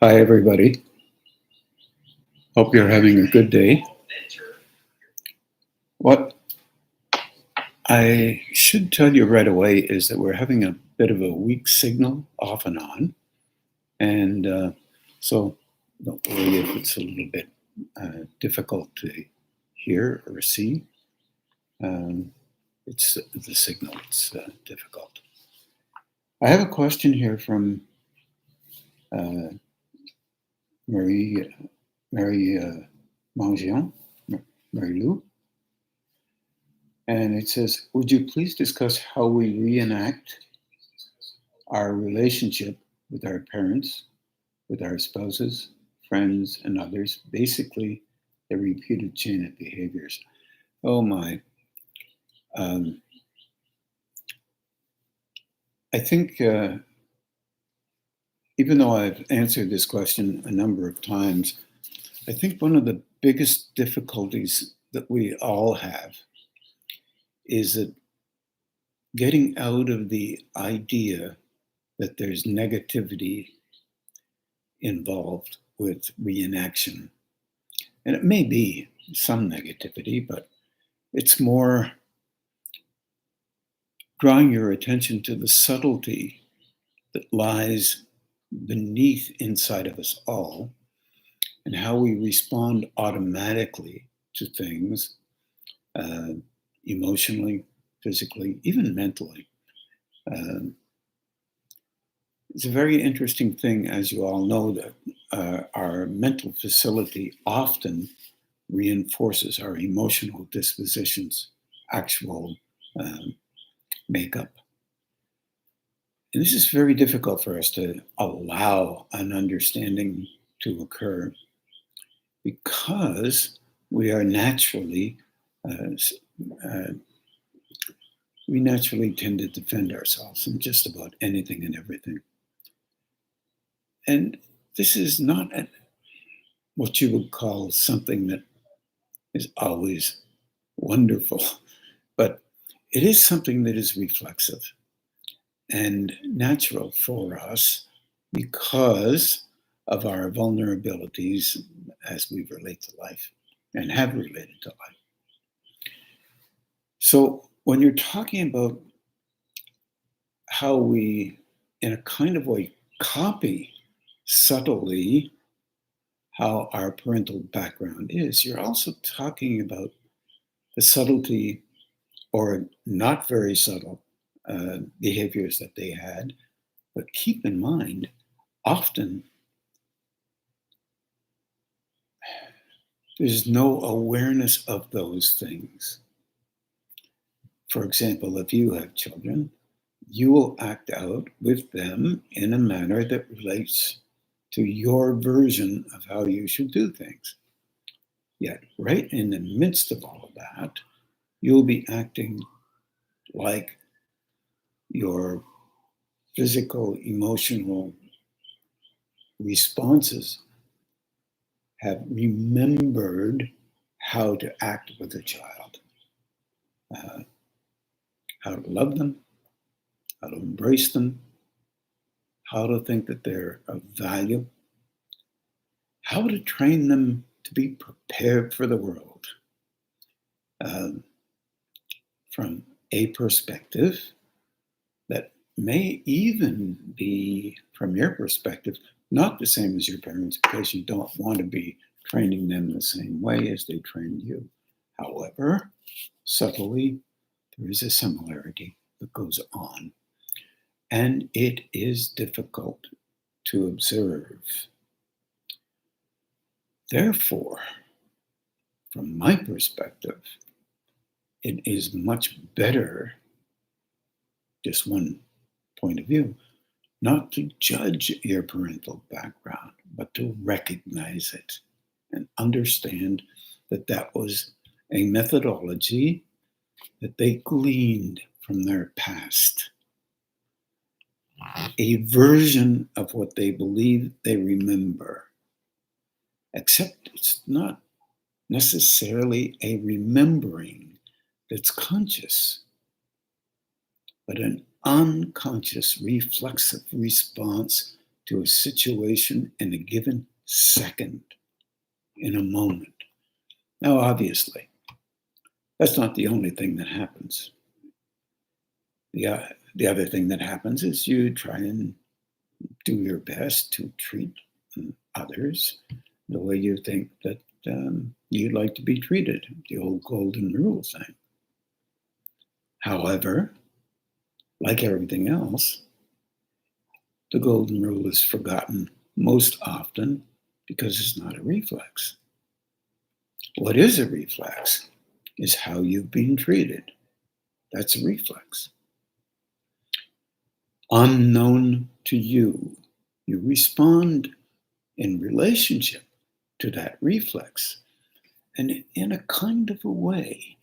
Hi, everybody. Hope you're having a good day. What I should tell you right away is that we're having a bit of a weak signal off and on. And so don't worry if it's a little bit difficult to hear or see. Um, it's the signal, it's difficult. I have a question here from uh, Marie, Marie Mangian, Mary Lou. And it says, would you please discuss how we reenact our relationship with our parents, with our spouses, friends, and others, basically a repeated chain of behaviors? Oh my. Um, I think, even though I've answered this question a number of times, I think one of the biggest difficulties that we all have is that getting out of the idea that there's negativity involved with reenaction. And it may be some negativity, but it's more drawing your attention to the subtlety that lies beneath inside of us all and how we respond automatically to things, uh, emotionally, physically, even mentally. Um, it's a very interesting thing, as you all know, that our mental facility often reinforces our emotional dispositions, actual um, makeup. And this is very difficult for us to allow an understanding to occur because we are naturally, uh, uh, we naturally tend to defend ourselves in just about anything and everything. And this is not what you would call something that is always wonderful, but it is something that is reflexive and natural for us because of our vulnerabilities as we relate to life and have related to life. So, when you're talking about how we, in a kind of way, copy subtly how our parental background is, you're also talking about the subtlety or not very subtle behaviors that they had. But keep in mind, often there's no awareness of those things. For example, if you have children, you will act out with them in a manner that relates to your version of how you should do things. Yet, right in the midst of all of that, you'll be acting like your physical, emotional responses have remembered how to act with a child, uh, how to love them, how to embrace them, how to think that they're of value, how to train them to be prepared for the world um, from a perspective that may even be, from your perspective, not the same as your parents because you don't want to be training them the same way as they trained you. However, subtly, there is a similarity that goes on, and it is difficult to observe. Therefore, from my perspective, it is much better, just one point of view, not to judge your parental background, but to recognize it and understand that that was a methodology that they gleaned from their past, a version of what they believe they remember, except it's not necessarily a remembering that's conscious, but an unconscious reflexive response to a situation in a given second, in a moment. Now, obviously, that's not the only thing that happens. The other thing that happens is you try and do your best to treat others the way you think that you'd like to be treated, the old golden rule thing. However, like everything else, the golden rule is forgotten most often because it's not a reflex. What is a reflex is how you've been treated. That's a reflex. Unknown to you, you respond in relationship to that reflex. And in a kind of a way,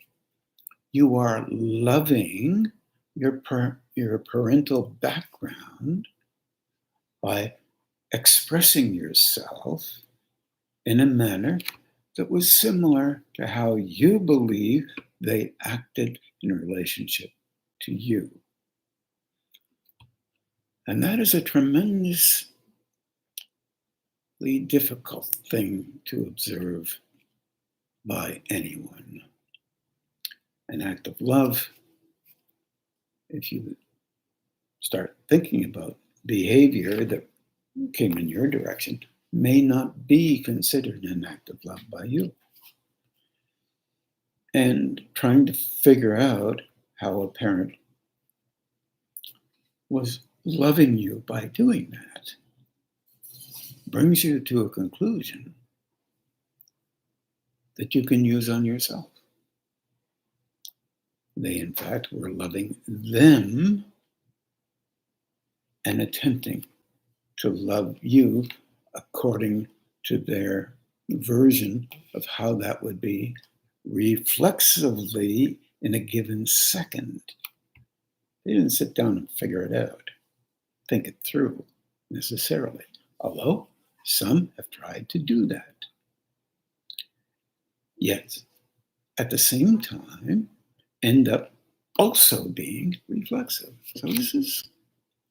you are loving your parental background by expressing yourself in a manner that was similar to how you believe they acted in relationship to you. And that is a tremendously difficult thing to observe by anyone. An act of love, if you start thinking about behavior that came in your direction, may not be considered an act of love by you. And trying to figure out how a parent was loving you by doing that brings you to a conclusion that you can use on yourself. They, in fact, were loving them and attempting to love you according to their version of how that would be reflexively in a given second. They didn't sit down and figure it out, think it through necessarily, although some have tried to do that. Yet, at the same time, end up also being reflexive. So this is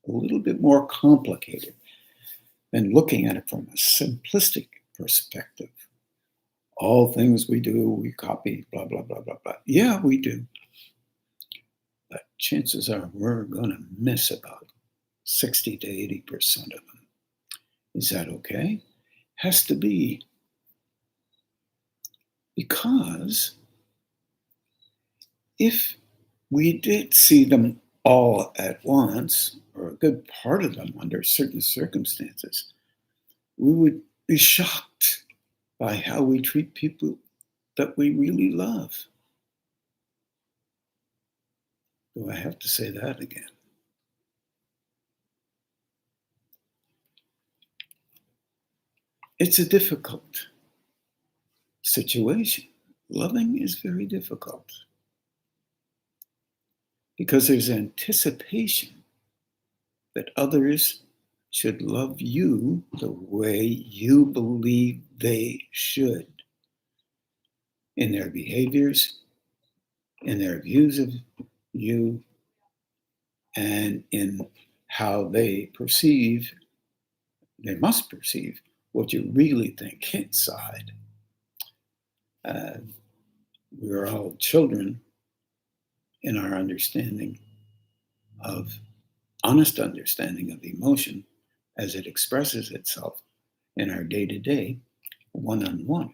a little bit more complicated than looking at it from a simplistic perspective. All things we do, we copy, blah, blah, blah, blah, blah. Yeah, we do. But chances are we're going to miss about 60 to 80% of them. Is that okay? Has to be. Because if we did see them all at once, or a good part of them under certain circumstances, we would be shocked by how we treat people that we really love. Do I have to say that again? It's a difficult situation. Loving is very difficult because there's anticipation that others should love you the way you believe they should in their behaviors, in their views of you, and in how they must perceive what you really think inside. We're all children in our honest understanding of emotion as it expresses itself in our day-to-day, one-on-one.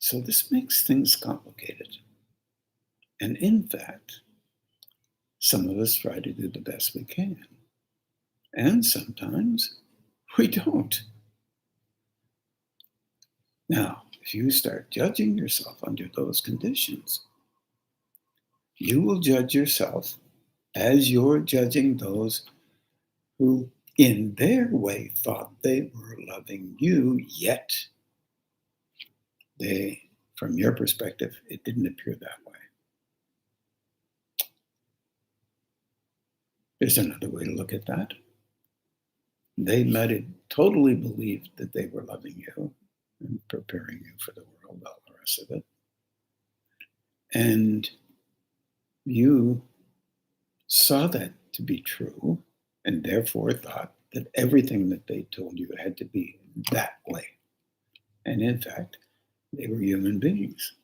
So this makes things complicated. And in fact, some of us try to do the best we can. And sometimes we don't. Now, if you start judging yourself under those conditions, you will judge yourself as you're judging those who, in their way, thought they were loving you, yet from your perspective, it didn't appear that way. There's another way to look at that. They might have totally believed that they were loving you and preparing you for the world, all the rest of it. And you saw that to be true, and therefore thought that everything that they told you had to be that way. And in fact, they were human beings,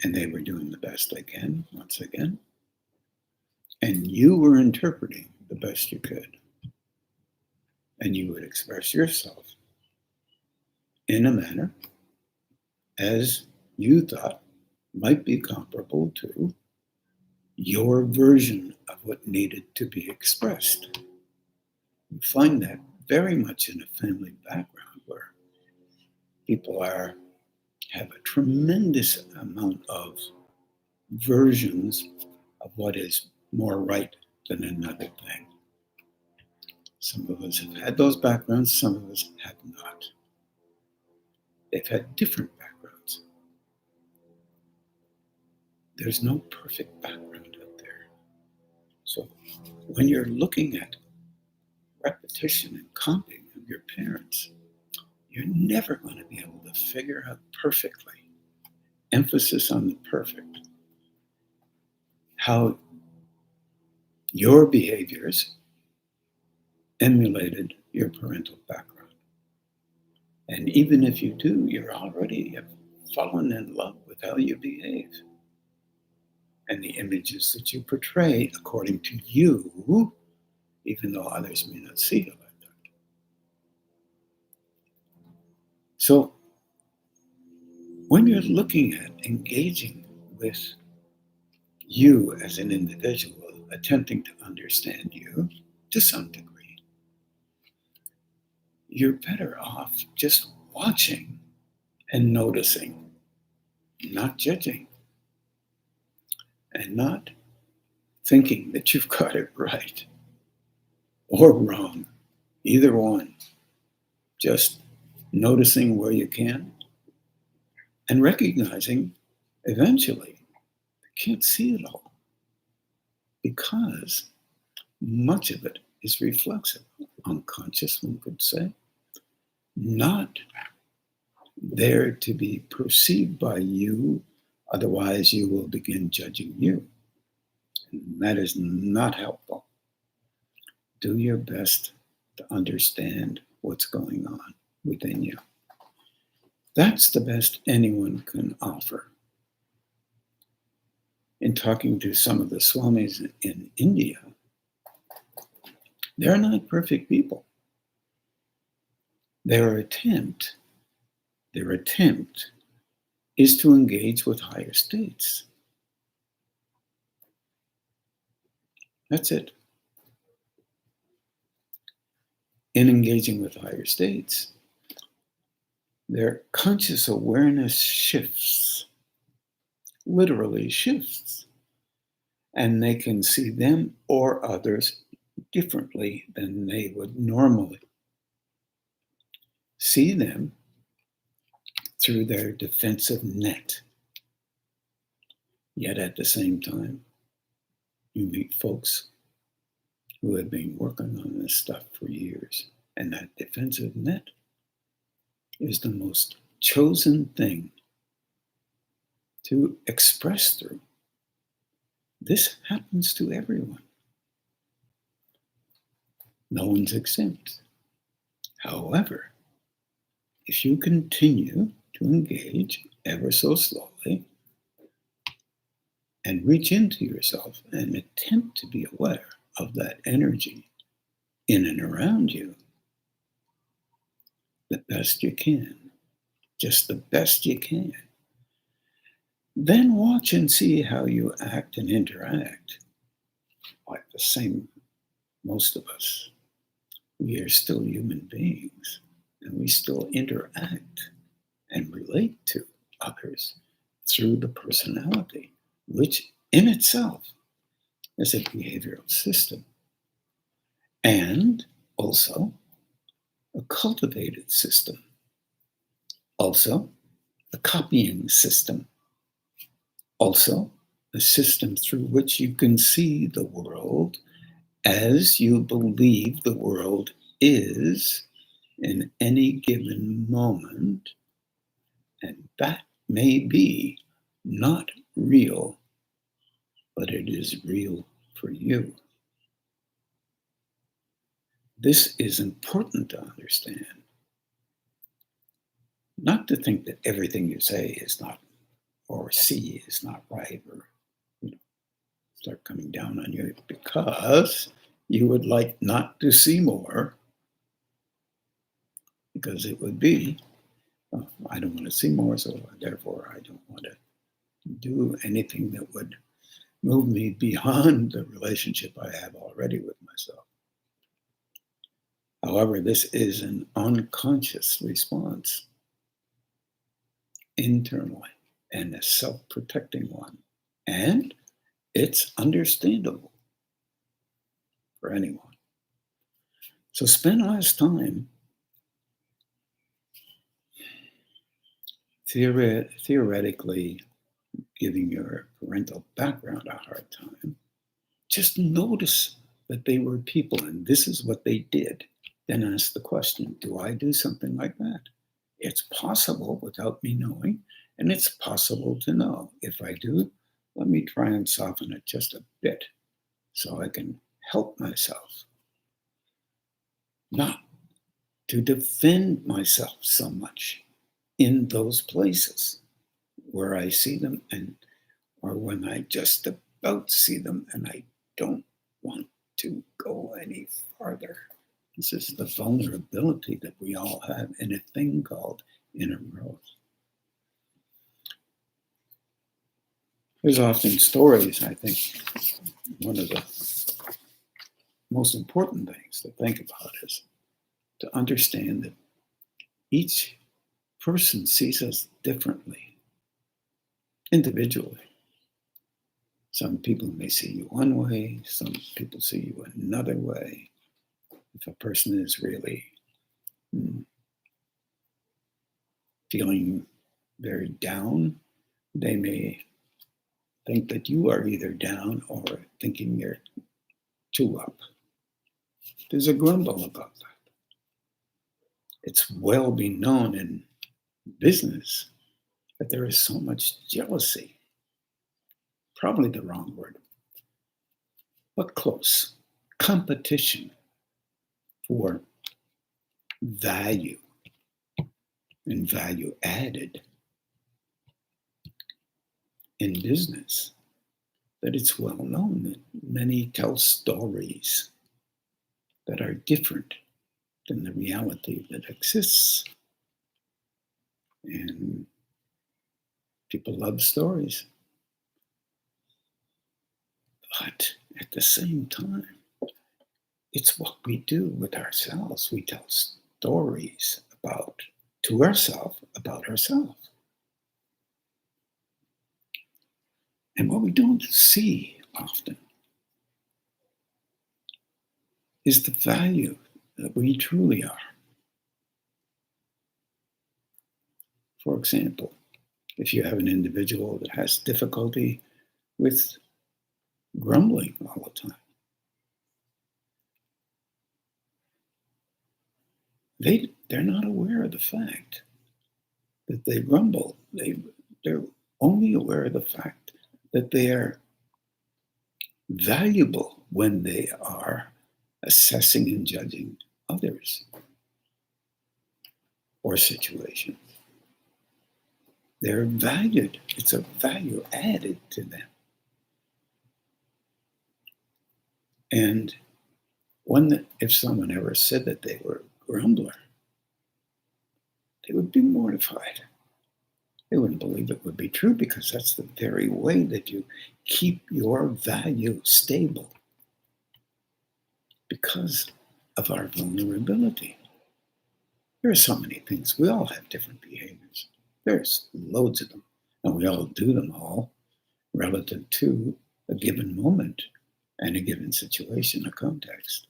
and they were doing the best they can, once again, and you were interpreting the best you could. And you would express yourself in a manner as you thought might be comparable to your version of what needed to be expressed. You find that very much in a family background where people have a tremendous amount of versions of what is more right than another thing. Some of us have had those backgrounds, some of us have not. They've had different backgrounds. There's no perfect background out there. So when you're looking at repetition and comping of your parents, you're never going to be able to figure out perfectly, emphasis on the perfect, how your behaviors emulated your parental background. And even if you do, you're already have fallen in love with how you behave and the images that you portray according to you, even though others may not see it like that. So when you're looking at engaging with you as an individual, attempting to understand you to some degree, you're better off just watching and noticing, not judging, and not thinking that you've got it right or wrong, either one. Just noticing where you can and recognizing eventually you can't see it all because much of it is reflexive, unconscious, one could say, not there to be perceived by you, otherwise you will begin judging you. And that is not helpful. Do your best to understand what's going on within you. That's the best anyone can offer. In talking to some of the swamis in India, they're not perfect people. Their attempt is to engage with higher states. That's it. In engaging with higher states, their conscious awareness shifts, literally shifts, and they can see them or others differently than they would normally see them through their defensive net. Yet at the same time, you meet folks who have been working on this stuff for years, and that defensive net is the most chosen thing to express through. This happens to everyone. No one's exempt. However, if you continue to engage ever so slowly and reach into yourself and attempt to be aware of that energy in and around you, the best you can, just the best you can, then watch and see how you act and interact. Like the same, most of us, we are still human beings, and we still interact and relate to others through the personality, which in itself is a behavioral system, and also a cultivated system, also a copying system, also a system through which you can see the world as you believe the world is in any given moment, and that may be not real, but it is real for you. This is important to understand. Not to think that everything you say is not, or see is not right, or start coming down on you because you would like not to see more, because it would be, oh, I don't want to see more, so therefore I don't want to do anything that would move me beyond the relationship I have already with myself. However, this is an unconscious response internally and a self-protecting one. And it's understandable for anyone. So spend less time theoretically giving your parental background a hard time. Just notice that they were people and this is what they did. Then ask the question, do I do something like that? It's possible without me knowing, and it's possible to know. If I do, let me try and soften it just a bit so I can help myself. Not to defend myself so much in those places where I see them or when I just about see them and I don't want to go any farther. This is the vulnerability that we all have in a thing called inner growth. There's often stories, I think, one of the most important things to think about is to understand that each person sees us differently, individually. Some people may see you one way, some people see you another way. If a person is really feeling very down, they may think that you are either down or thinking you're too up. There's a grumble about that. It's well known in business that there is so much jealousy. Probably the wrong word, but close. Competition for value and value added in business, that it's well known that many tell stories that are different than the reality that exists. And people love stories. But at the same time, it's what we do with ourselves. We tell stories to ourselves about ourselves. And what we don't see often is the value that we truly are. For example, if you have an individual that has difficulty with grumbling all the time, they're not aware of the fact that they grumble. They're only aware of the fact that they are valuable when they are assessing and judging others or situations. They're valued. It's a value added to them. And if someone ever said that they were a grumbler, they would be mortified. They wouldn't believe it would be true because that's the very way that you keep your value stable because of our vulnerability. There are so many things. We all have different behaviors. There's loads of them, and we all do them all relative to a given moment and a given situation or context.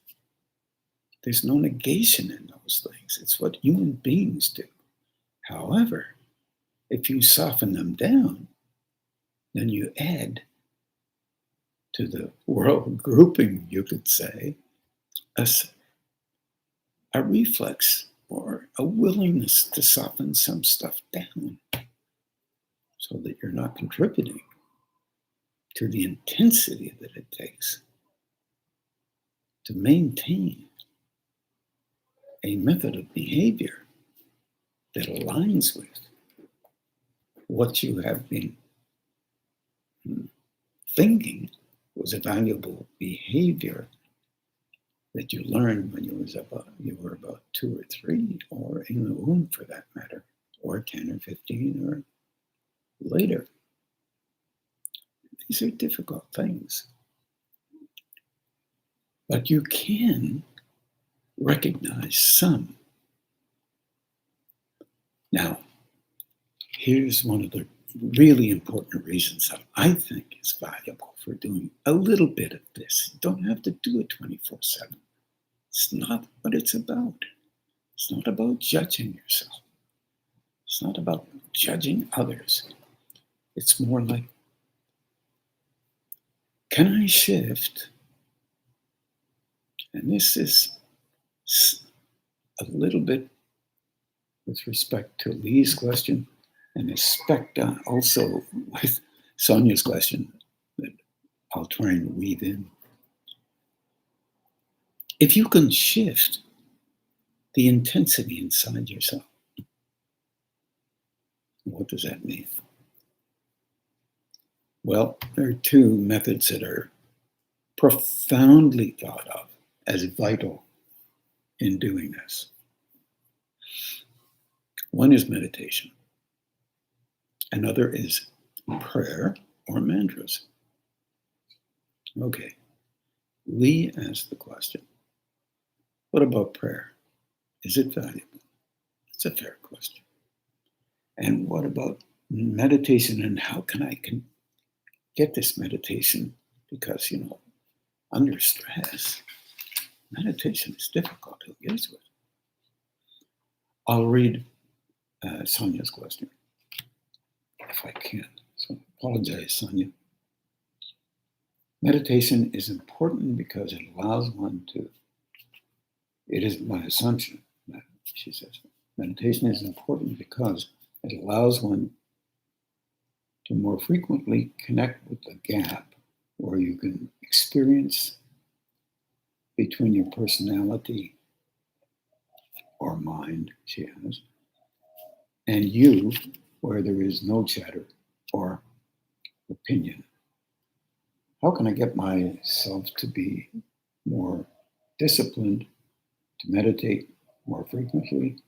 There's no negation in those things. It's what human beings do. However, if you soften them down, then you add to the world grouping, you could say, a reflex or a willingness to soften some stuff down so that you're not contributing to the intensity that it takes to maintain a method of behavior that aligns with what you have been thinking was a valuable behavior that you learned when you were about 2 or 3, or in the womb for that matter, or 10 or 15 or later. These are difficult things. But you can recognize some. Now, here's one of the really important reasons that I think is valuable for doing a little bit of this. You don't have to do it 24/7. It's not what it's about. It's not about judging yourself. It's not about judging others. It's more like, can I shift? And this is a little bit with respect to Lee's question, and also with Sonia's question that I'll try and weave in. If you can shift the intensity inside yourself, what does that mean? Well, there are 2 methods that are profoundly thought of as vital in doing this. One is meditation. Another is prayer or mantras. Okay, Lee asked the question, what about prayer? Is it valuable? It's a fair question. And what about meditation, and how can I get this meditation? Because, under stress, meditation is difficult to engage with. I'll read Sonia's question, if I can. So I apologize, Sonia. Meditation is important because it allows one to, it is my assumption, she says, meditation is important because it allows one to more frequently connect with the gap where you can experience between your personality or mind, she has, and you, where there is no chatter or opinion. How can I get myself to be more disciplined, to meditate more frequently?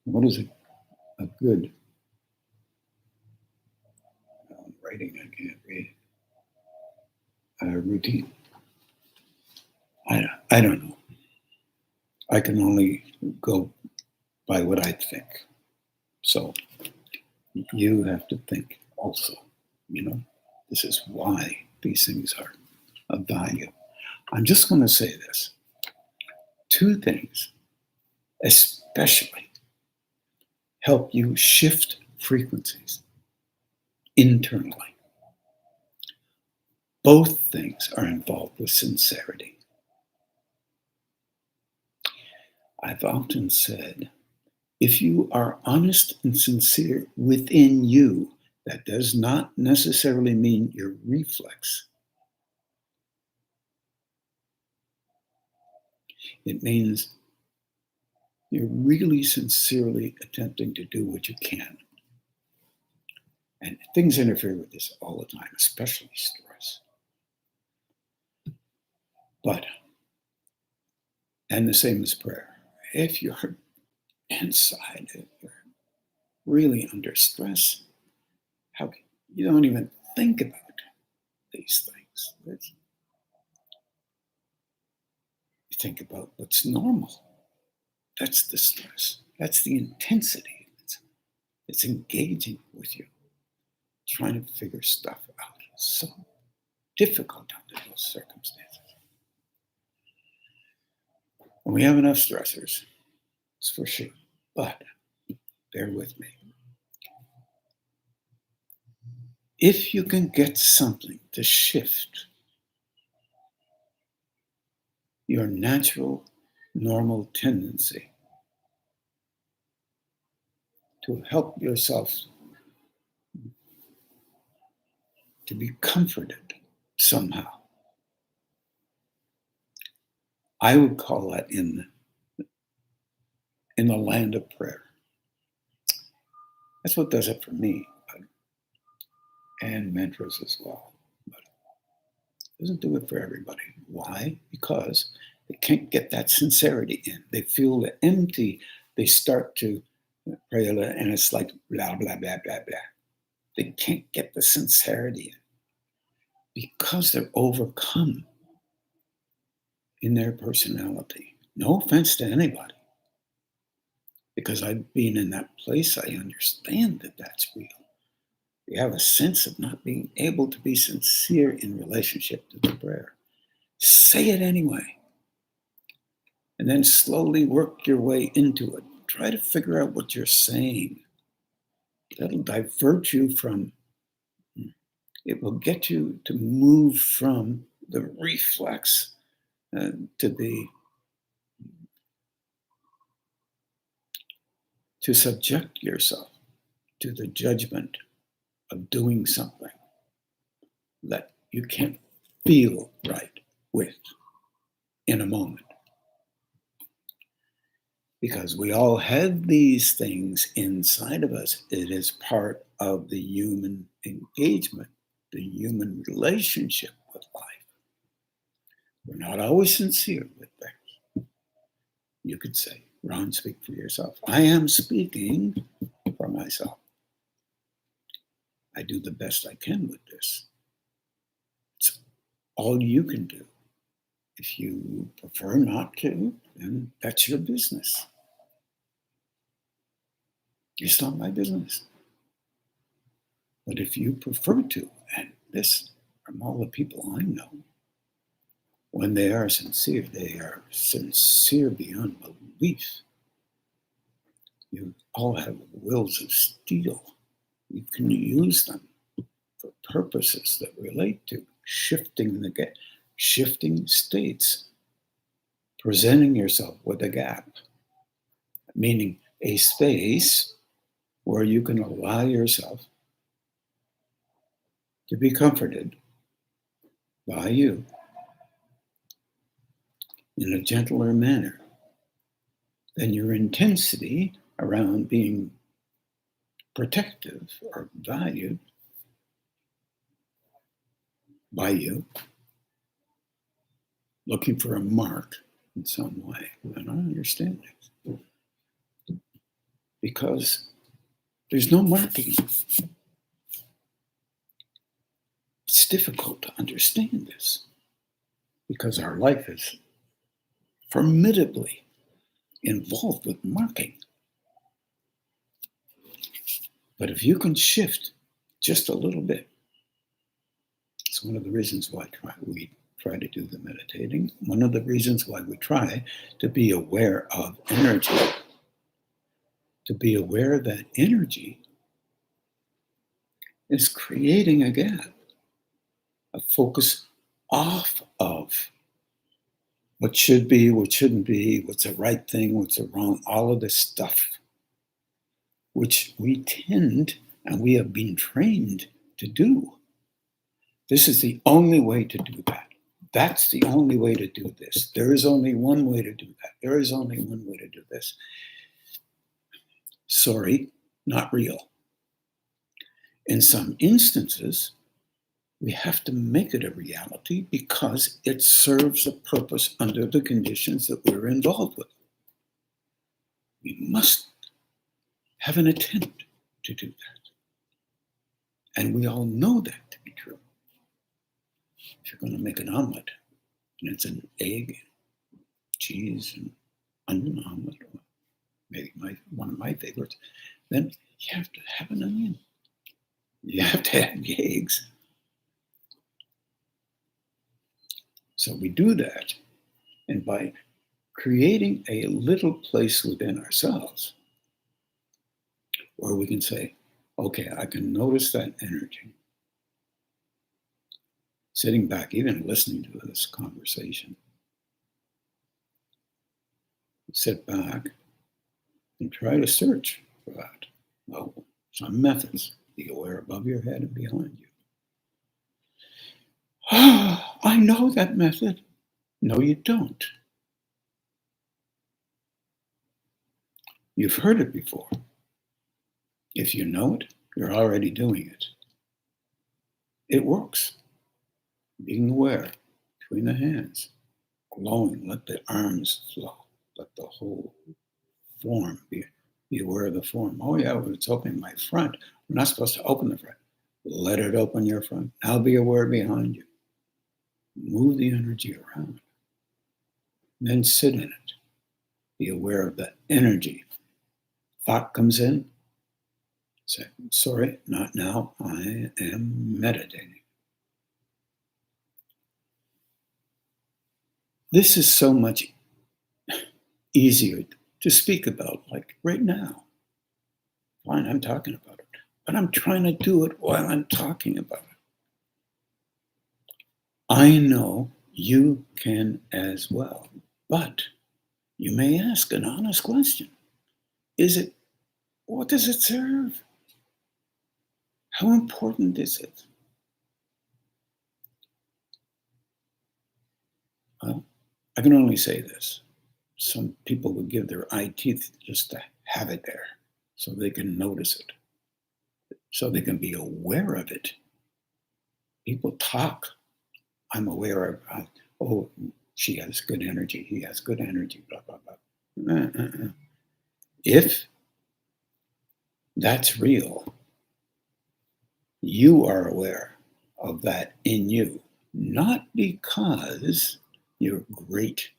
What is a good writing? I can't read. Routine. I don't know. I can only go by what I think. So you have to think also. This is why these things are of value. I'm just going to say this. 2 things especially help you shift frequencies internally. Both things are involved with sincerity. I've often said, if you are honest and sincere within you, that does not necessarily mean your reflex. It means you're really sincerely attempting to do what you can. And things interfere with this all the time, especially stress. And the same as prayer. If you're inside, if you're really under stress, you don't even think about these things. You think about what's normal. That's the stress. That's the intensity. It's engaging with you, trying to figure stuff out. It's so difficult under those circumstances. And we have enough stressors, it's for sure. But bear with me. If you can get something to shift your natural, normal tendency to help yourself to be comforted somehow, I would call that in in the land of prayer. That's what does it for me, and mentors as well. But it doesn't do it for everybody. Why? Because they can't get that sincerity in. They feel empty. They start to pray, and it's like blah, blah, blah, blah, blah. They can't get the sincerity in because they're overcome in their personality. No offense to anybody, because I've been in that place. I understand that that's real. We have a sense of not being able to be sincere in relationship to the prayer. Say it anyway. And then slowly work your way into it. Try to figure out what you're saying. That'll divert you from, it will get you to move from the reflex to subject yourself to the judgment of doing something that you can't feel right with in a moment. Because we all have these things inside of us. It is part of the human engagement, the human relationship with life. We're not always sincere with things. You could say, Ron, speak for yourself. I am speaking for myself. I do the best I can with this. It's all you can do. If you prefer not to, then that's your business. It's not my business. But if you prefer to, and this from all the people I know, when they are sincere beyond belief. You all have wills of steel. You can use them for purposes that relate to shifting states, presenting yourself with a gap, meaning a space where you can allow yourself to be comforted by you in a gentler manner than your intensity around being protective or valued by you, looking for a mark in some way. I don't understand it. Because there's no marking. It's difficult to understand this because our life is formidably involved with marking. But if you can shift just a little bit, it's one of the reasons why we try to do the meditating. One of the reasons why we try to be aware of energy. To be aware that energy is creating a gap, a focus off of what should be, what shouldn't be, what's the right thing, what's the wrong, all of this stuff, which we tend and we have been trained to do. This is the only way to do that. That's the only way to do this. There is only one way to do that. There is only one way to do this. Sorry, not real. In some instances, we have to make it a reality because it serves a purpose under the conditions that we're involved with. We must have an attempt to do that. And we all know that to be true. If you're going to make an omelet, and it's an egg, cheese, and onion omelet, or maybe one of my favorites, then you have to have an onion. You have to have the eggs. So we do that, and by creating a little place within ourselves where we can say, okay, I can notice that energy. Sitting back, even listening to this conversation, sit back and try to search for that. Well, some methods. Be aware above your head and behind you. I know that method. No, you don't. You've heard it before. If you know it, you're already doing it. It works. Being aware between the hands, glowing, let the arms flow, let the whole form be aware of the form. Oh yeah, well, it's opening my front. We're not supposed to open the front. Let it open your front. Now be aware behind you. Move the energy around. Then sit in it. Be aware of the energy. Thought comes in. Say, sorry, not now. I am meditating. This is so much easier to speak about, like right now. Fine, I'm talking about it, but I'm trying to do it while I'm talking about it. I know you can as well, but you may ask an honest question. What does it serve? How important is it? Well, I can only say this. Some people would give their eye teeth just to have it there so they can notice it, so they can be aware of it. People talk. I'm aware of, oh, she has good energy. He has good energy, blah, blah, blah. If that's real, you are aware of that in you, not because you're great,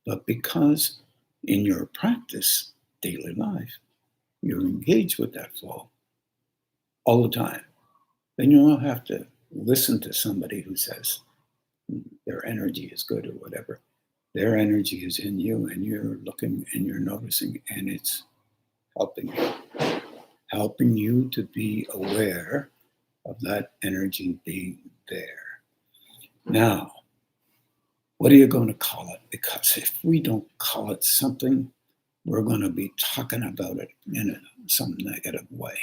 but because in your practice, daily life, you're engaged with that flow all the time. Then you don't have to listen to somebody who says their energy is good or whatever. Their energy is in you, and you're looking and you're noticing, and it's helping you to be aware of that energy being there. Now, what are you going to call it? Because if we don't call it something, we're going to be talking about it in some negative way.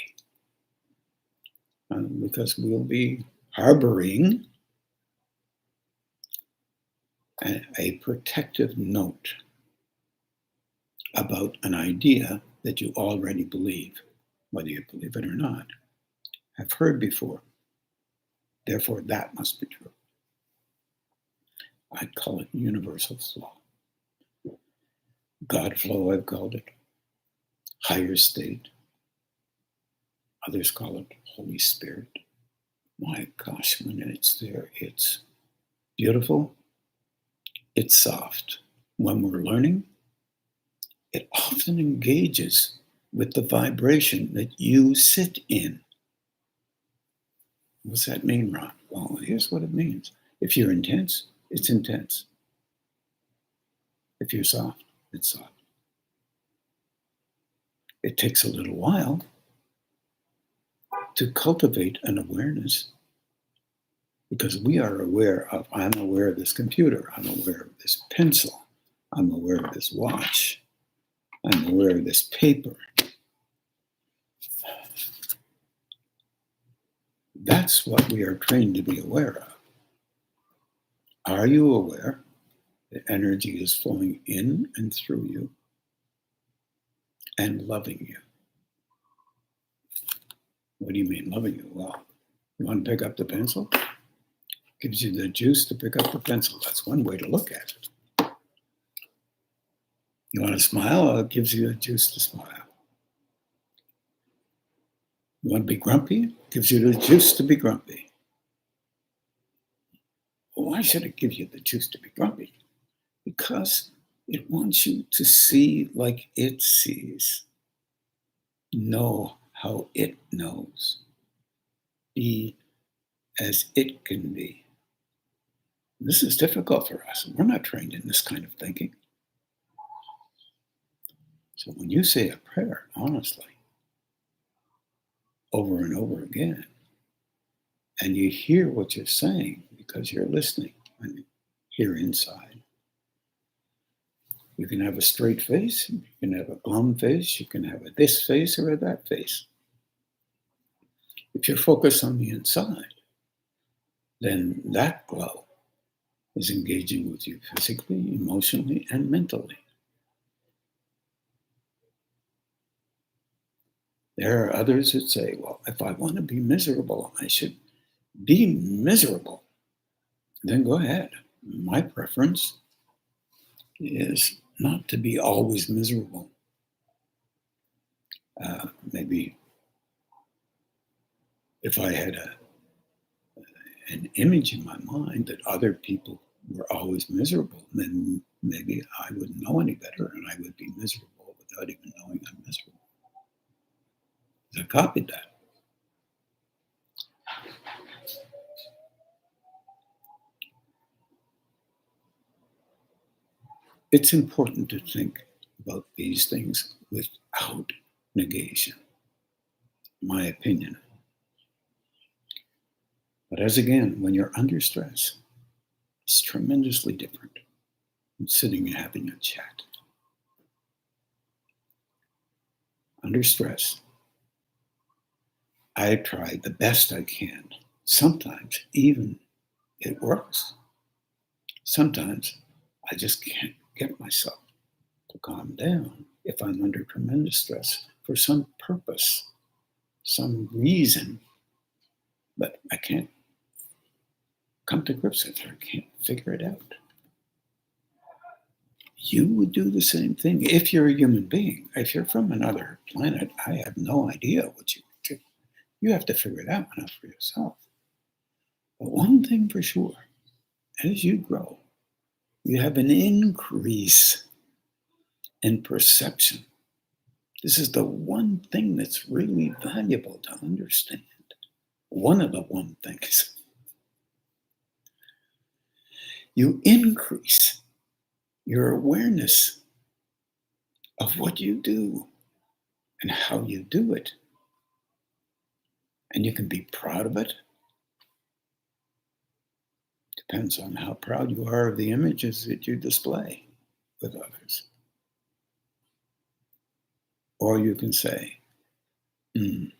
Because we'll be harboring a protective note about an idea that you already believe, whether you believe it or not, have heard before. Therefore, that must be true. I'd call it universal flow. God flow, I've called it. Higher state. Others call it Holy Spirit. My gosh, when it's there, it's beautiful. It's soft. When we're learning, it often engages with the vibration that you sit in. What's that mean, Ron? Well, here's what it means. If you're intense, it's intense. If you're soft, it's soft. It takes a little while to cultivate an awareness, because we are aware of, I'm aware of this computer, I'm aware of this pencil, I'm aware of this watch, I'm aware of this paper. That's what we are trained to be aware of. Are you aware that energy is flowing in and through you and loving you? What do you mean loving you? Well, you want to pick up the pencil? Gives you the juice to pick up the pencil. That's one way to look at it. You want to smile? It gives you the juice to smile. You want to be grumpy? It gives you the juice to be grumpy. Well, why should it give you the juice to be grumpy? Because it wants you to see like it sees. Know how it knows. Be as it can be. This is difficult for us. We're not trained in this kind of thinking. So when you say a prayer, honestly, over and over again, and you hear what you're saying because you're listening and hear inside. You can have a straight face, you can have a glum face, you can have a this face or a that face. If you're focused on the inside, then that glow is engaging with you physically, emotionally, and mentally. There are others that say, well, if I want to be miserable, I should be miserable. Then go ahead. My preference is not to be always miserable. Maybe if I had an image in my mind that other people were always miserable, then maybe I wouldn't know any better and I would be miserable without even knowing I'm miserable. I copied that. It's important to think about these things without negation, in my opinion. But as again, when you're under stress, it's tremendously different from sitting and having a chat. Under stress, I try the best I can. Sometimes even it works. Sometimes I just can't get myself to calm down if I'm under tremendous stress for some purpose, some reason, but I can't come to grips with it. I can't figure it out. You would do the same thing if you're a human being. If you're from another planet, I have no idea what you would do. You have to figure it out enough for yourself. But one thing for sure, as you grow, you have an increase in perception. This is the one thing that's really valuable to understand. One of the one things. You increase your awareness of what you do and how you do it. And you can be proud of it. Depends on how proud you are of the images that you display with others. Or you can say, I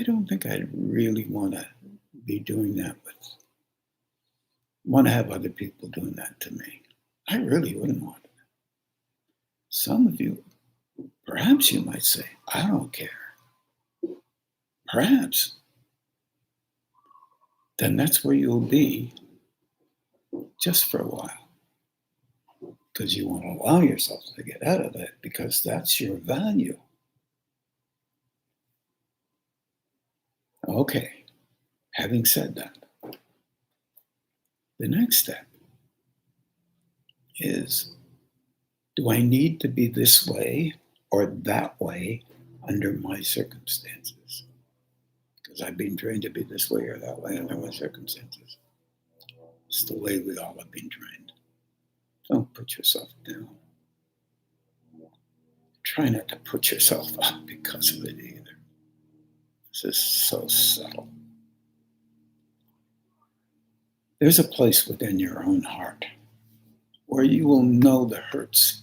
don't think I'd really want to be doing that want to have other people doing that to me. I really wouldn't want it. Some of you, perhaps you might say, I don't care. Perhaps. Then that's where you'll be just for a while. Because you want to allow yourself to get out of that because that's your value. Okay, having said that, the next step is, do I need to be this way or that way under my circumstances? Because I've been trained to be this way or that way under my circumstances. It's the way we all have been trained. Don't put yourself down. Try not to put yourself up because of it either. This is so subtle. There's a place within your own heart where you will know the hurts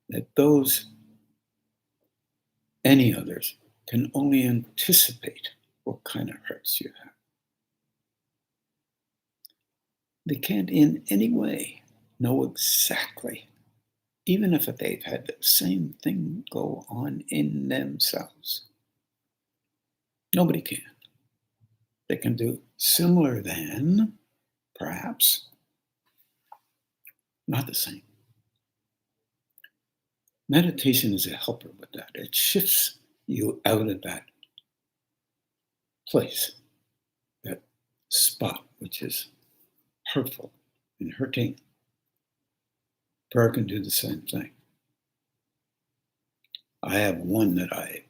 that any others can only anticipate what kind of hurts you have. They can't in any way know exactly, even if they've had the same thing go on in themselves. Nobody can. They can do similar than, perhaps, not the same. Meditation is a helper with that. It shifts you out of that place, that spot, which is hurtful and hurting. Prayer can do the same thing. I have one that I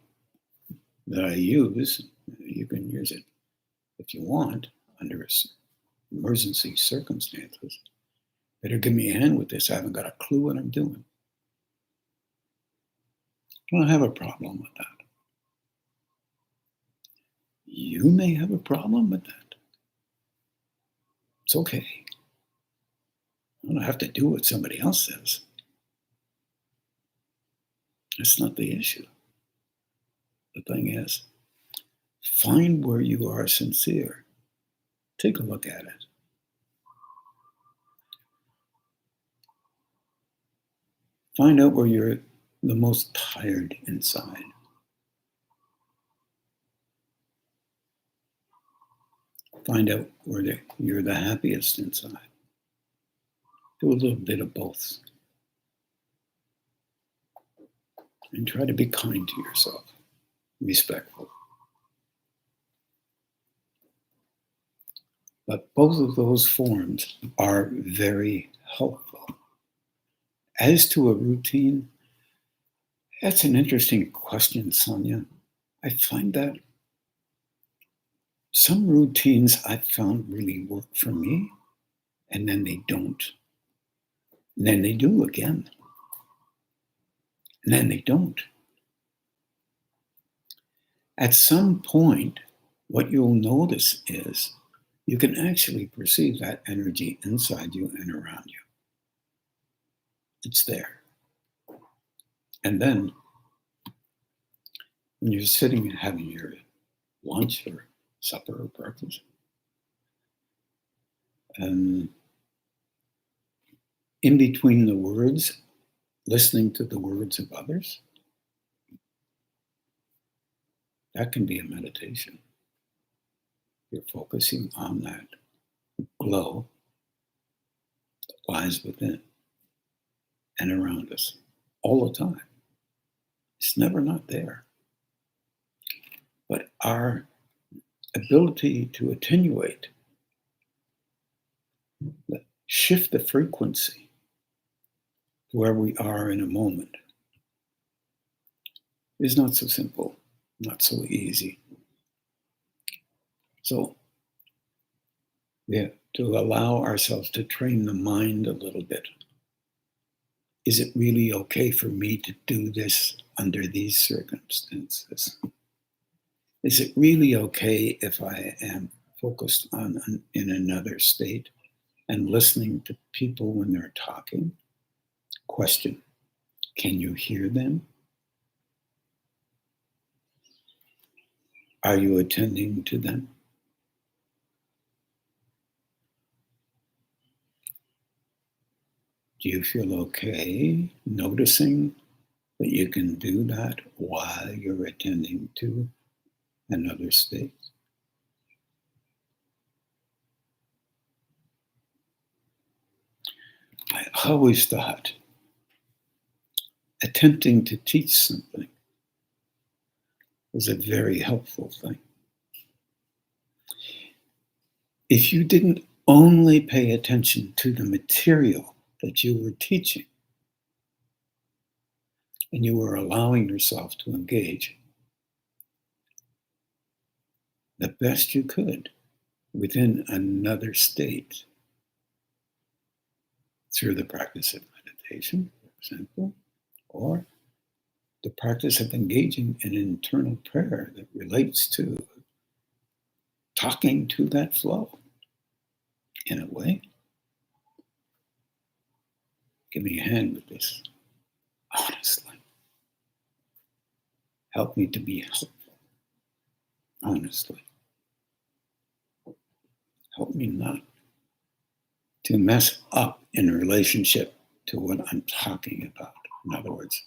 use. You can use it if you want under emergency circumstances. Better give me a hand with this. I haven't got a clue what I'm doing. I don't have a problem with that. You may have a problem with that. It's okay. I don't have to do what somebody else says. That's not the issue. The thing is, find where you are sincere. Take a look at it. Find out where you're the most tired inside. Find out where you're the happiest inside. Do a little bit of both. And try to be kind to yourself, respectful. But both of those forms are very helpful. As to a routine, that's an interesting question, Sonia. I find that some routines I've found really work for me, and then they don't. And then they do again. And then they don't. At some point, what you'll notice is you can actually perceive that energy inside you and around you. It's there. And then when you're sitting and having your lunch or supper or breakfast, in between the words, listening to the words of others, that can be a meditation. You're focusing on that glow that lies within and around us all the time. It's never not there. But our ability to attenuate, shift the frequency to where we are in a moment is not so simple, not so easy. So we have to allow ourselves to train the mind a little bit. Is it really okay for me to do this under these circumstances? Is it really okay if I am focused in another state and listening to people when they're talking? Question, can you hear them? Are you attending to them? Do you feel okay noticing that you can do that while you're attending to another state? I always thought attempting to teach something was a very helpful thing. If you didn't only pay attention to the material that you were teaching, and you were allowing yourself to engage the best you could within another state through the practice of meditation, for example, or the practice of engaging in internal prayer that relates to talking to that flow in a way. Give me a hand with this, honestly. Help me to be helpful, honestly. Help me not to mess up in relationship to what I'm talking about. In other words,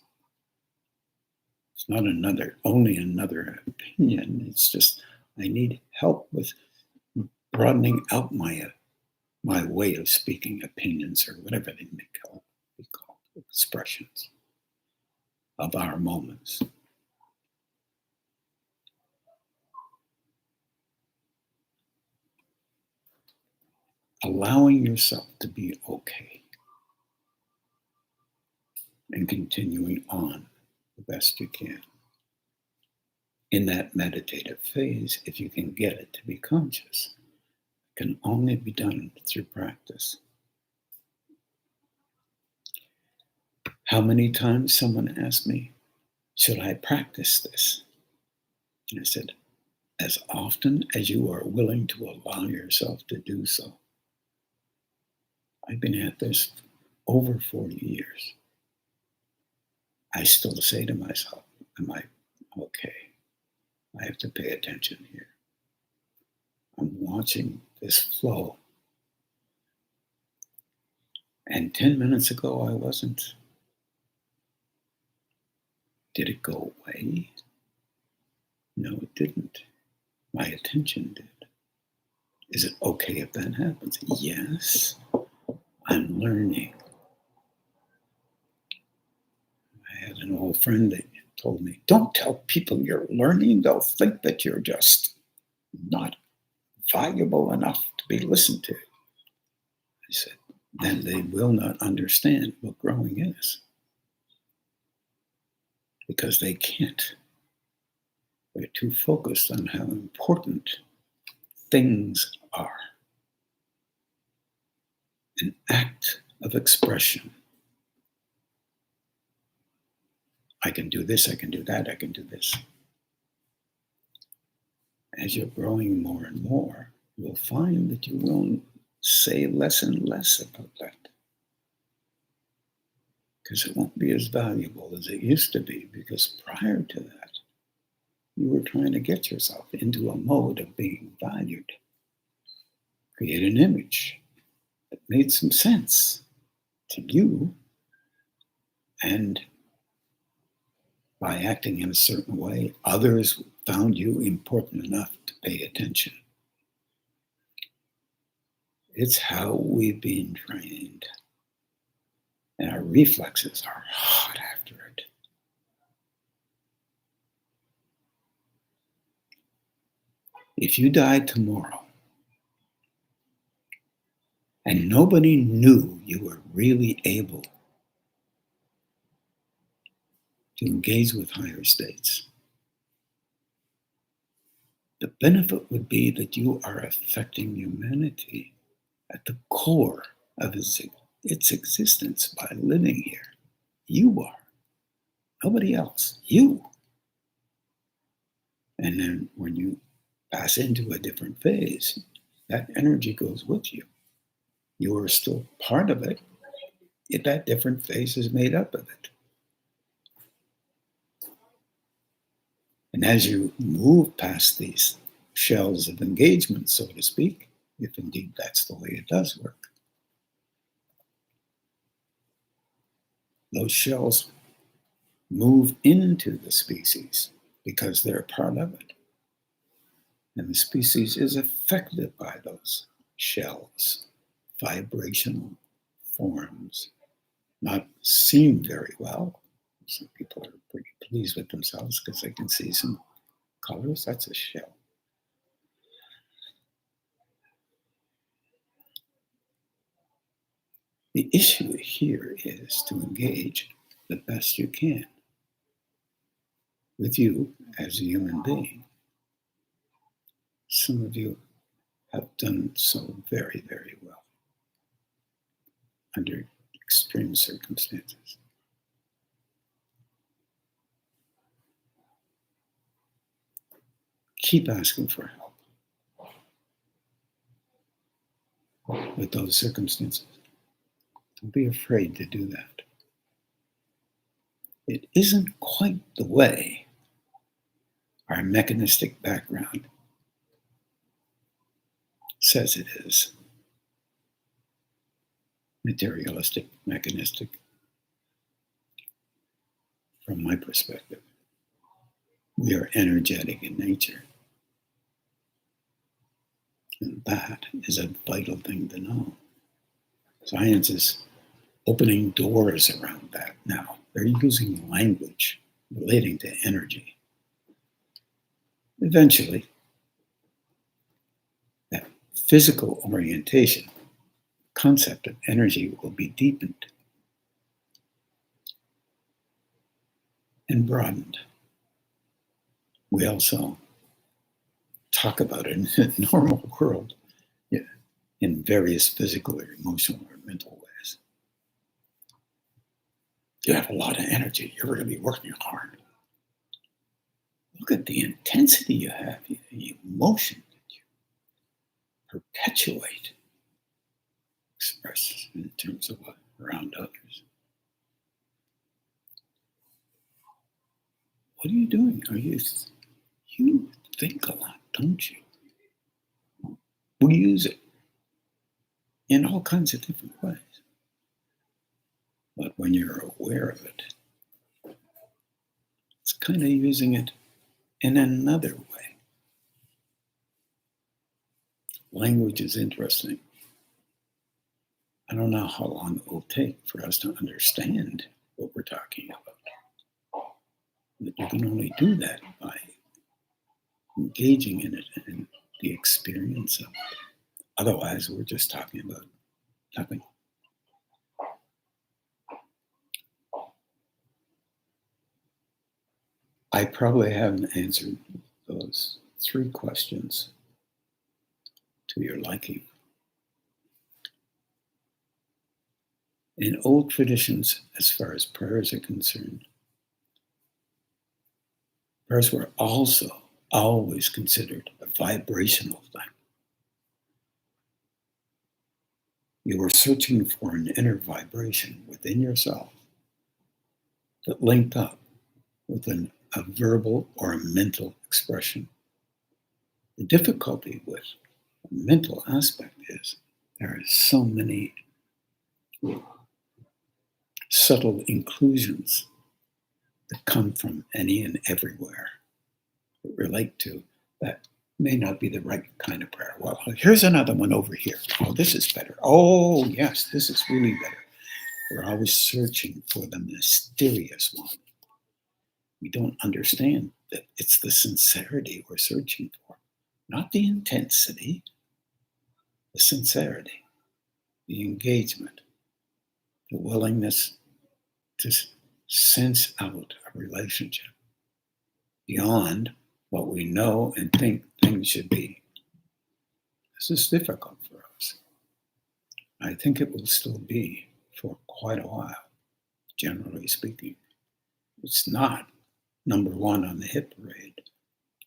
it's not only another opinion. It's just I need help with broadening out my way of speaking, opinions, or whatever they may be called, expressions of our moments. Allowing yourself to be okay and continuing on the best you can. In that meditative phase, if you can get it to be conscious, it can only be done through practice. How many times someone asked me, should I practice this? And I said, as often as you are willing to allow yourself to do so. I've been at this over 40 years. I still say to myself, am I okay? I have to pay attention here. I'm watching this flow. And 10 minutes ago, I wasn't. Did it go away? No, it didn't. My attention did. Is it okay if that happens? Yes. I'm learning. I had an old friend that told me, don't tell people you're learning. They'll think that you're just not valuable enough to be listened to. I said, then they will not understand what growing is. Because they can't. They're too focused on how important things are. An act of expression. I can do this, I can do that, I can do this. As you're growing more and more, you'll find that you will say less and less about that. Because it won't be as valuable as it used to be, because prior to that, you were trying to get yourself into a mode of being valued. Create an image that made some sense to you, and by acting in a certain way, others found you important enough to pay attention. It's how we've been trained. And our reflexes are hot after it. If you died tomorrow and nobody knew you were really able to engage with higher states, the benefit would be that you are affecting humanity at the core of its existence by living here. You are. Nobody else. You. And then when you pass into a different phase, that energy goes with you. You are still part of it. Yet that different phase is made up of it. And as you move past these shells of engagement, so to speak, if indeed that's the way it does work, those shells move into the species because they're part of it. And the species is affected by those shells, vibrational forms, not seen very well. Some people are pretty pleased with themselves because they can see some colors. That's a shell. The issue here is to engage the best you can with you as a human being. Some of you have done so very, very well under extreme circumstances. Keep asking for help with those circumstances. Don't be afraid to do that. It isn't quite the way our mechanistic background says it is. Materialistic, mechanistic, from my perspective. We are energetic in nature. And that is a vital thing to know. Science is opening doors around that now. They're using language relating to energy. Eventually, that physical orientation, concept of energy will be deepened and broadened. We also talk about it in the normal world, in various physical or emotional or mental ways. You have a lot of energy. You're really working hard. Look at the intensity you have, the emotion that you perpetuate, express in terms of what around others. What are you doing? You think a lot, don't you? We use it in all kinds of different ways. But when you're aware of it, kind of using it in another way. Language is interesting. I don't know how long it will take for us to understand what we're talking about. But you can only do that by engaging in it and the experience of it. Otherwise, we're just talking about nothing. I probably haven't answered those 3 questions to your liking. In old traditions, as far as prayers are concerned, prayers were also always considered a vibrational thing. You were searching for an inner vibration within yourself that linked up with a verbal or a mental expression. The difficulty with the mental aspect is there are so many subtle inclusions that come from any and everywhere that relate to that may not be the right kind of prayer. Well, here's another one over here. Oh, this is better. Oh, yes, this is really better. We're always searching for the mysterious one. We don't understand that it's the sincerity we're searching for, not the intensity, the sincerity, the engagement, the willingness to sense out a relationship beyond what we know and think things should be. This is difficult for us. I think it will still be for quite a while, generally speaking. It's not number 1 on the hit parade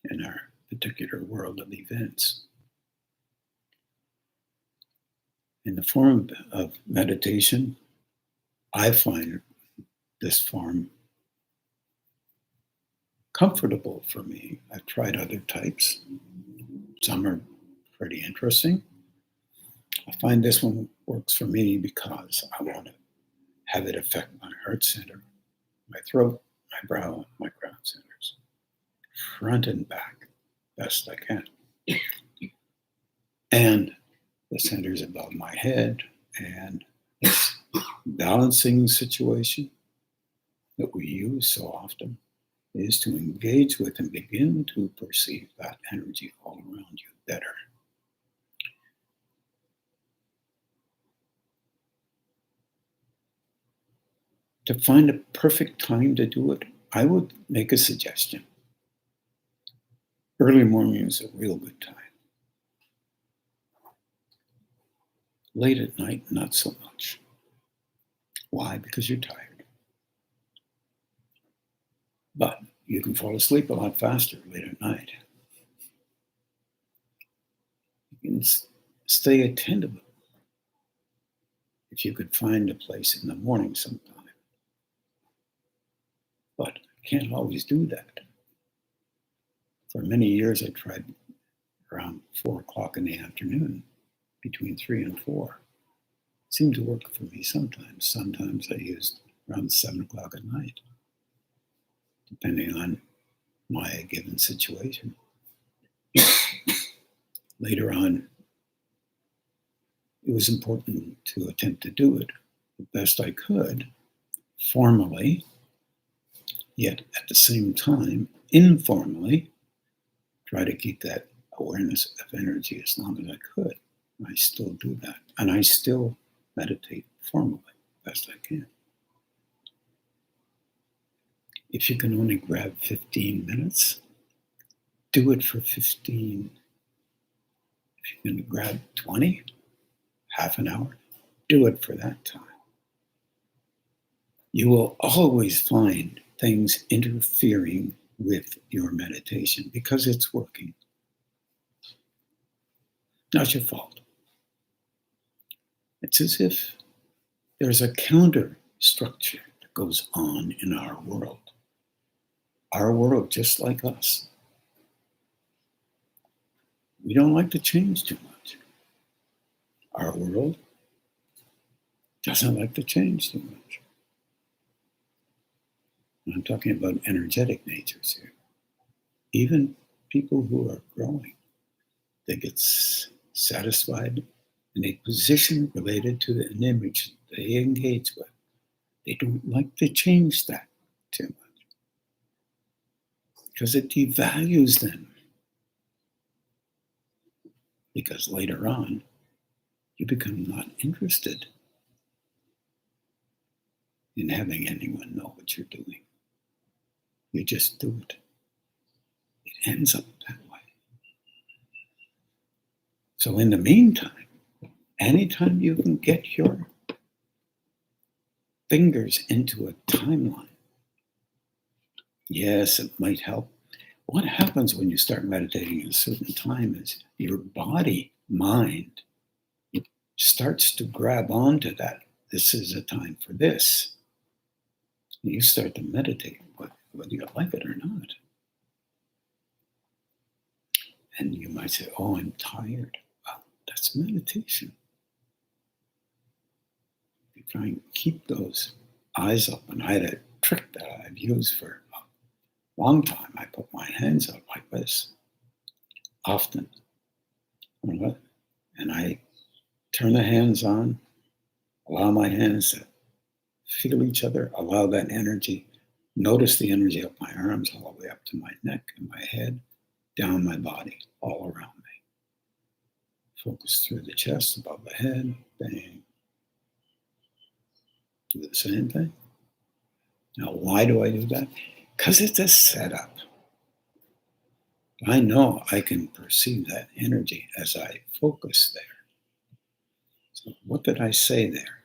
in our particular world of events. In the form of meditation, I find this form comfortable for me. I've tried other types. Some are pretty interesting. I find this one works for me because I want to have it affect my heart center, my throat, my brow, my crown centers, front and back, best I can. And the centers above my head, and this balancing situation that we use so often is to engage with and begin to perceive that energy all around you better. To find a perfect time to do it, I would make a suggestion. Early morning is a real good time. Late at night, not so much. Why? Because you're tired. But you can fall asleep a lot faster late at night. You can stay attentive if you could find a place in the morning sometime. But I can't always do that. For many years, I tried around 4 o'clock in the afternoon, between 3 and 4. It seemed to work for me sometimes. Sometimes I used around 7 o'clock at night, depending on my given situation. Later on, it was important to attempt to do it the best I could, formally, yet at the same time, informally, try to keep that awareness of energy as long as I could. I still do that. And I still meditate formally, best I can. If you can only grab 15 minutes, do it for 15. If you can grab 20, half an hour, do it for that time. You will always find things interfering with your meditation because it's working. Not your fault. It's as if there's a counter structure that goes on in our world. Our world, just like us. We don't like to change too much. Our world doesn't like to change too much. And I'm talking about energetic natures here. Even people who are growing, they get satisfied in a position related to an image they engage with. They don't like to change that too much because it devalues them. Because later on, you become not interested in having anyone know what you're doing. You just do it. It ends up that way. So in the meantime, anytime you can get your fingers into a timeline, yes, it might help. What happens when you start meditating at a certain time is your body, mind, starts to grab onto that. This is a time for this. You start to meditate, whether you like it or not. And you might say, oh, I'm tired. Well, that's meditation. You try and keep those eyes open. I had a trick that I've used for a long time. I put my hands out like this, often. And I turn the hands on, allow my hands to feel each other, allow that energy, notice the energy up my arms all the way up to my neck and my head, down my body, all around me. Focus through the chest, above the head, bang. Do the same thing. Now, why do I do that? Because it's a setup. I know I can perceive that energy as I focus there. So what did I say there?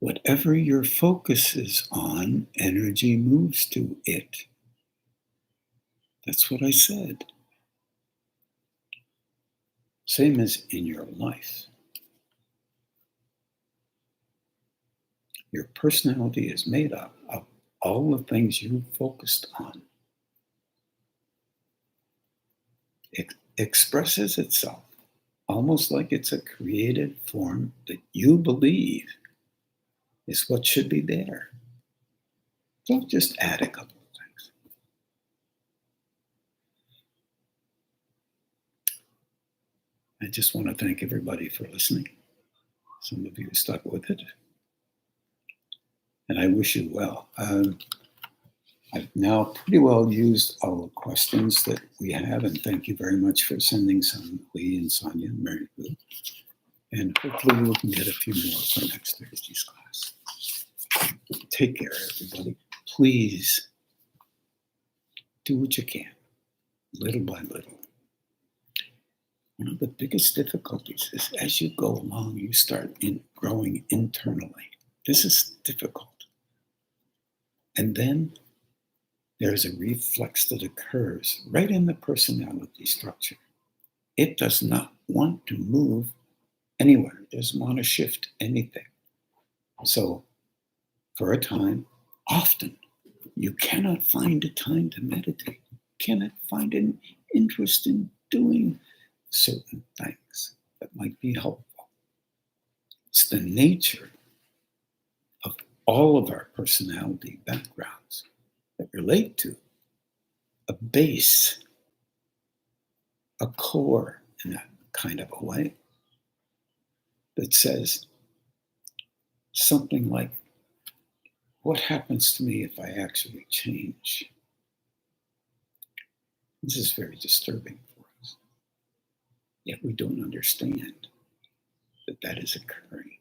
Whatever your focus is on, energy moves to it. That's what I said. Same as in your life. Your personality is made up of all the things you focused on. It expresses itself almost like it's a created form that you believe is what should be there. So just add a couple of things. I just want to thank everybody for listening. Some of you stuck with it. And I wish you well. I've now pretty well used all the questions that we have, and thank you very much for sending some, Lee and Sonia and Mary Lou. And hopefully we can get a few more for next Thursday's class. Take care, everybody. Please do what you can, little by little. One of the biggest difficulties is as you go along, you start growing internally. This is difficult. And then there's a reflex that occurs right in the personality structure. It does not want to move anywhere. It doesn't want to shift anything. So for a time, often, you cannot find a time to meditate. You cannot find an interest in doing certain things that might be helpful. It's the nature of all of our personality backgrounds that relate to a base, a core in that kind of a way that says something like, what happens to me if I actually change? This is very disturbing for us. Yet we don't understand that that is occurring.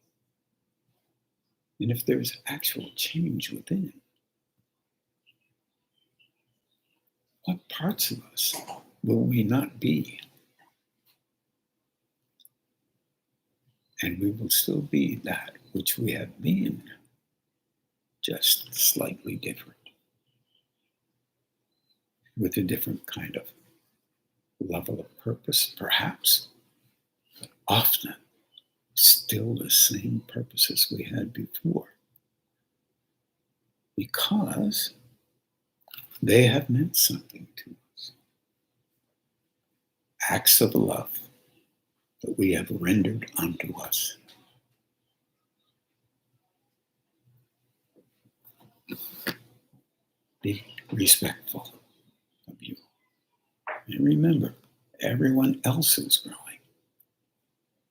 And if there's actual change within, what parts of us will we not be? And we will still be that which we have been, just slightly different, with a different kind of level of purpose, perhaps, but often still the same purposes we had before, because they have meant something to us. Acts of love that we have rendered unto us. Be respectful of you. And remember, everyone else who's growing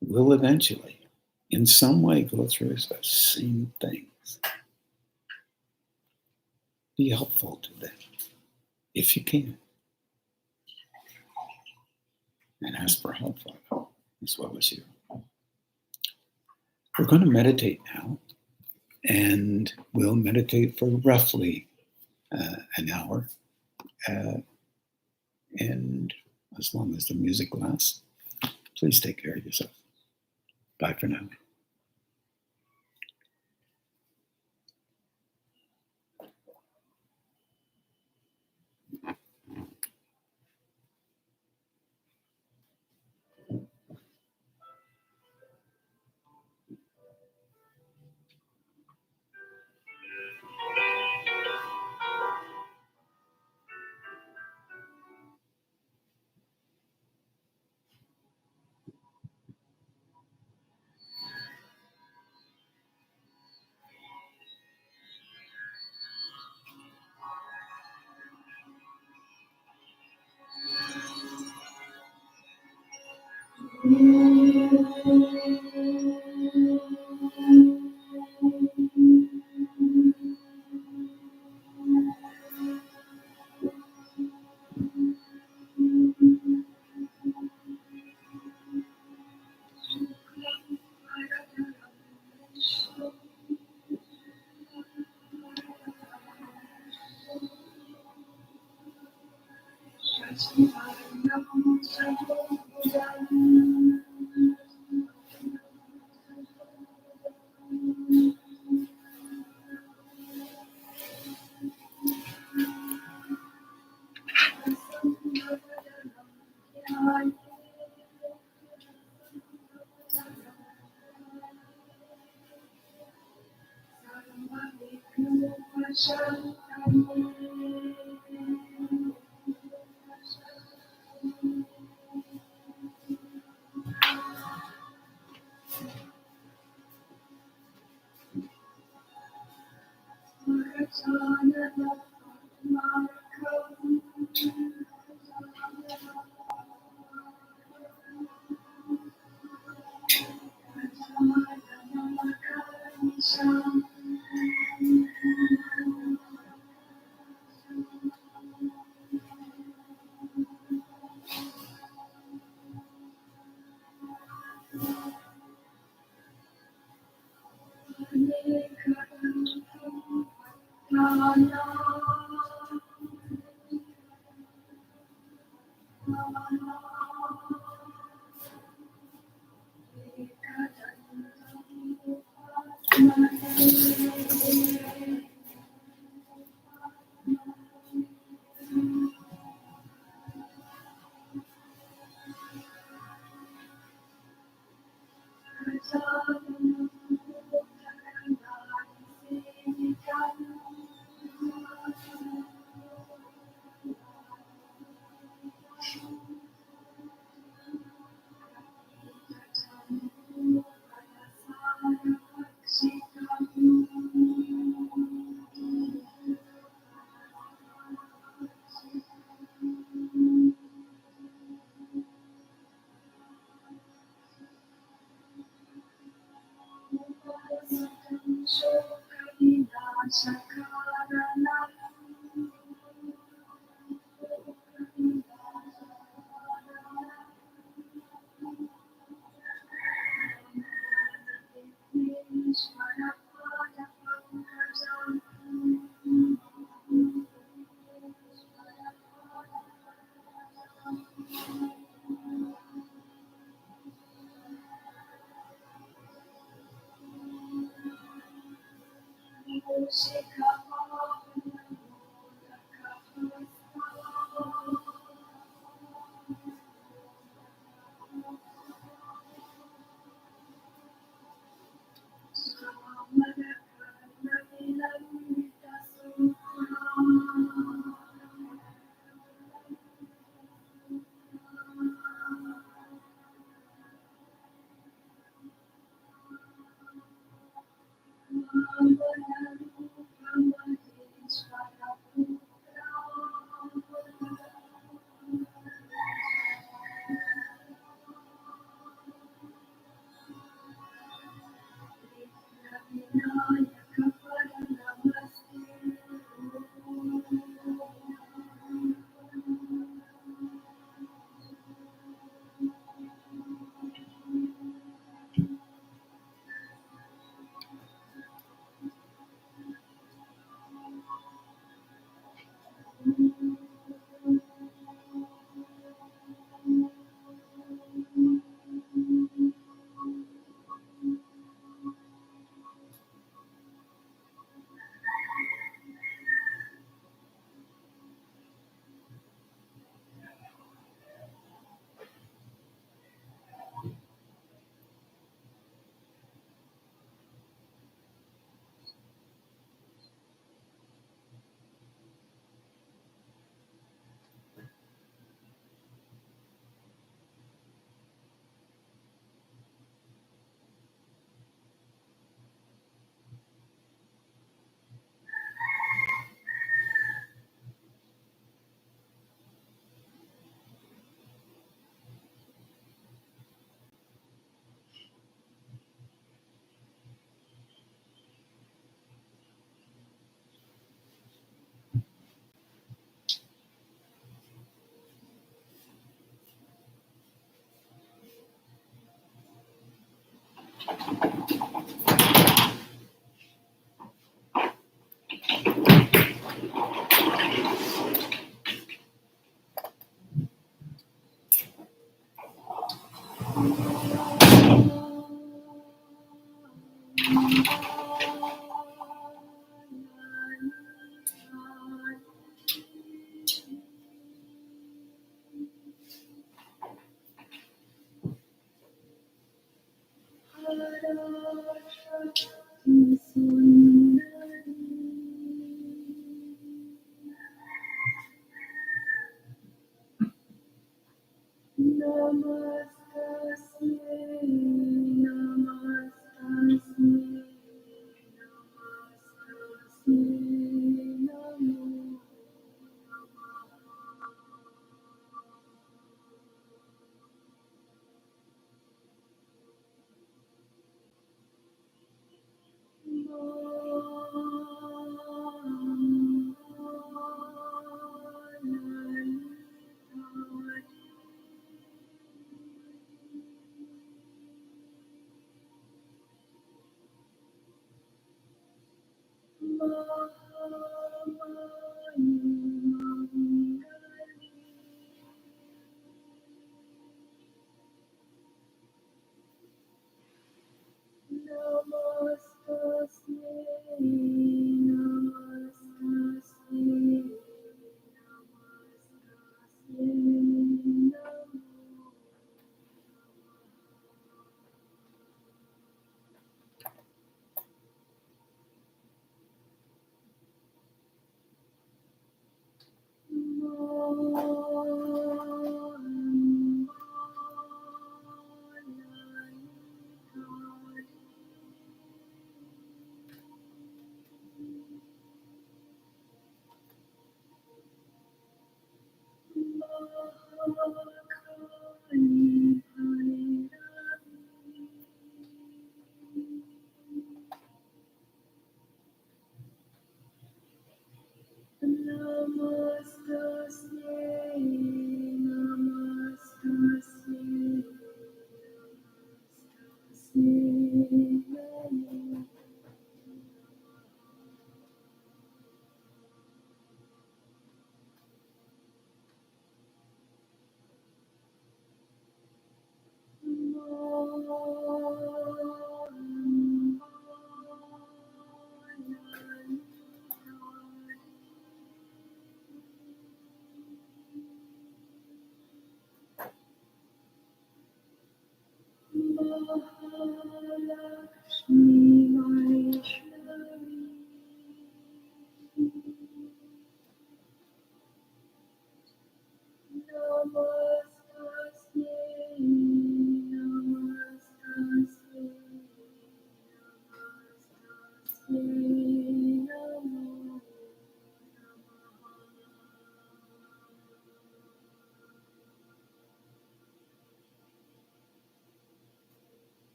will eventually, in some way, go through the same things. Be helpful to them, if you can. And ask for help for them, as well as you. We're going to meditate now, and we'll meditate for roughly an hour. And as long as the music lasts, please take care of yourself. Bye for now.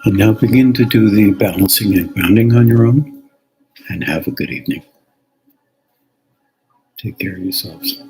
And now begin to do the balancing and grounding on your own, and have a good evening. Take care of yourselves.